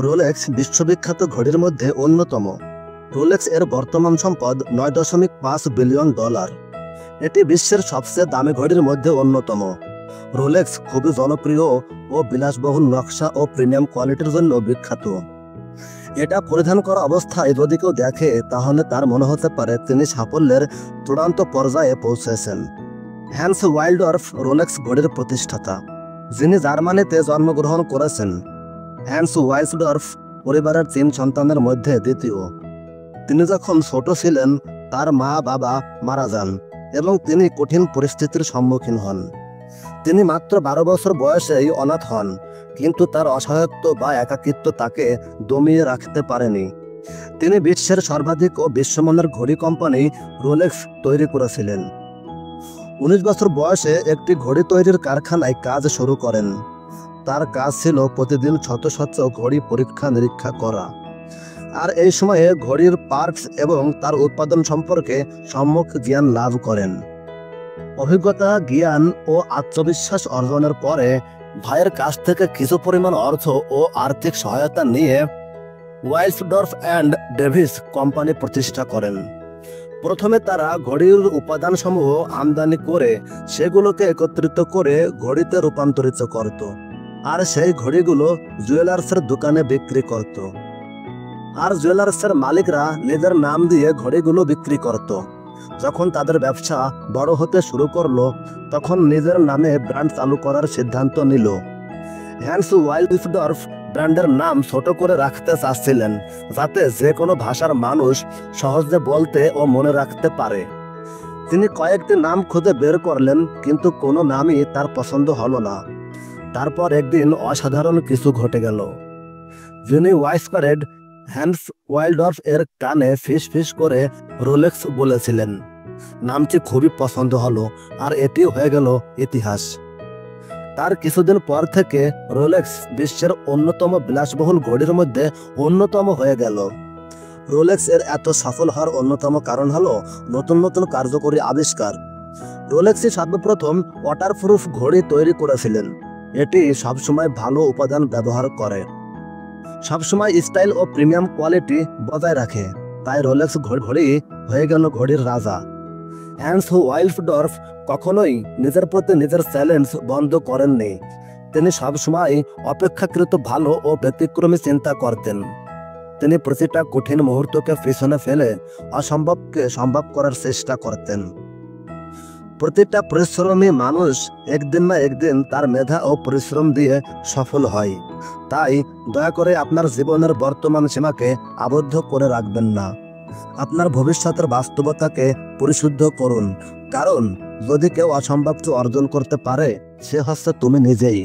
Rolex বিশ্ববিখ্যাত ঘড়ির মধ্যে অন্যতম। রোলেক্স এর বর্তমান সম্পদ $9.5 বিলিয়ন। এটি বিশ্বের সবচেয়ে দামি ঘড়ির মধ্যে অন্যতম। রোলেক্স খুবই জনপ্রিয় ও বিলাসবহুল নকশা ও প্রিমিয়াম কোয়ালিটির জন্য বিখ্যাত। এটা পরিধান করা অবস্থায় যদি কেউ দেখে তাহলে তার মনে হতে পারে তিনি সাফল্যের চূড়ান্ত পর্যায়ে পৌঁছেছেন। হ্যান্স ওয়াইল্ডর্ফ রোলেক্স ঘড়ির প্রতিষ্ঠাতা, যিনি জার্মানিতে জন্মগ্রহণ করেছেন। হ্যান্স ওয়াইল্ডর্ফ পরিবারের 3 সন্তানের মধ্যে দ্বিতীয়। তিনি যখন ছোট ছিলেন তার মা বাবা মারা যান এবং তিনি কঠিন পরিস্থিতির সম্মুখীন হন। তিনি মাত্র 12 বছর বয়সেই অনাথ হন, কিন্তু তার অসহায়ত্ব বা একাকিত্ব তাকে দমিয়ে রাখতে পারেনি। তিনি বিশ্বের সর্বাধিক ও বিশ্বমানের ঘড়ি কোম্পানি রোলেক্স তৈরি করেছিলেন। 19 বছর বয়সে একটি ঘড়ি তৈরির কারখানায় কাজ শুরু করেন। তার কাজ ছিল প্রতিদিন শত শত ঘড়ি পরীক্ষা নিরীক্ষা করা, আর এই সময়ে ঘড়ির পার্টস এবং তার উৎপাদন সম্পর্কে সম্যক জ্ঞান লাভ করেন। অভিজ্ঞতা, জ্ঞান ও আত্মবিশ্বাস অর্জনের পরে ভাইয়ের কাছ থেকে কিছু পরিমাণ অর্থ ও আর্থিক সহায়তা নিয়ে ওয়াইল্ডর্ফ অ্যান্ড ডেভিস কোম্পানি প্রতিষ্ঠা করেন। প্রথমে তারা ঘড়ির উপাদানসমূহ আমদানি করে সেগুলোকে একত্রিত করে ঘড়িতে রূপান্তরিত করত, আর সেই ঘড়িগুলো জুয়েলার্সের দোকানে বিক্রি করত। আর জুয়েলার্সের মালিকরা নিজের নাম দিয়ে ঘড়িগুলো বিক্রি করত। যখন তাদের ব্যবসা বড় হতে শুরু করলো তখন নিজের নামে ব্র্যান্ড চালু করার সিদ্ধান্ত নিল। হ্যান্স ওয়াইল্ডর্ফ ব্র্যান্ডের নাম ছোট করে রাখতে চাচ্ছিলেন, যাতে যে কোনো ভাষার মানুষ সহজে বলতে ও মনে রাখতে পারে। তিনি কয়েকটি নাম খুঁজে বের করলেন, কিন্তু কোনো নামই তার পছন্দ হলো না। তারপর একদিন অসাধারণ কিছু ঘটে গেল। যিনি ওয়াইসপারেড হ্যান্স ওয়াইল্ডর্ফ এর কানে ফিস ফিস করে রোলেক্স বলেছিলেন। নামটি খুবই পছন্দ হলো, আর এটি হয়ে গেল ইতিহাস। তার কিছুদিন পর থেকে রোলেক্স বিশ্বের অন্যতম বিলাসবহুল ঘড়ির মধ্যে অন্যতম হয়ে গেল। রোলেক্স এর এত সফল হওয়ার অন্যতম কারণ হলো নতুন নতুন কার্যকরী আবিষ্কার। রোলেক্সই সর্বপ্রথম ওয়াটারপ্রুফ ঘড়ি তৈরি করেছিলেন। এটি সবসময় ভালো উপাদান ব্যবহার করে, সবসময় স্টাইল ও প্রিমিয়াম কোয়ালিটি বজায় রাখে। তাই রোলেক্স ঘড়ি হয়ে গেল ঘড়ির রাজা। হ্যান্স ওয়াইল্ডর্ফ কখনোই নিজের প্রতি নিজের চ্যালেঞ্জ বন্ধ করেননি। তিনি সবসময় অপেক্ষাকৃত ভালো ও ব্যতিক্রমী চিন্তা করতেন। তিনি প্রতিটা কঠিন মুহূর্তকে পিছনে ফেলে অসম্ভবকে সম্ভব করার চেষ্টা করতেন। প্রতিটা পরিশ্রমী মানুষ একদিন না একদিন তার মেধা ও পরিশ্রম দিয়ে সফল হয়। তাই দয়া করে আপনার জীবনের বর্তমান সীমাকে আবদ্ধ করে রাখবেন না। আপনার ভবিষ্যতের বাস্তবতাকে পরিশুদ্ধ করুন, কারণ যদি কেউ অসম্ভবকে অর্জন করতে পারে সে হচ্ছে তুমি নিজেই।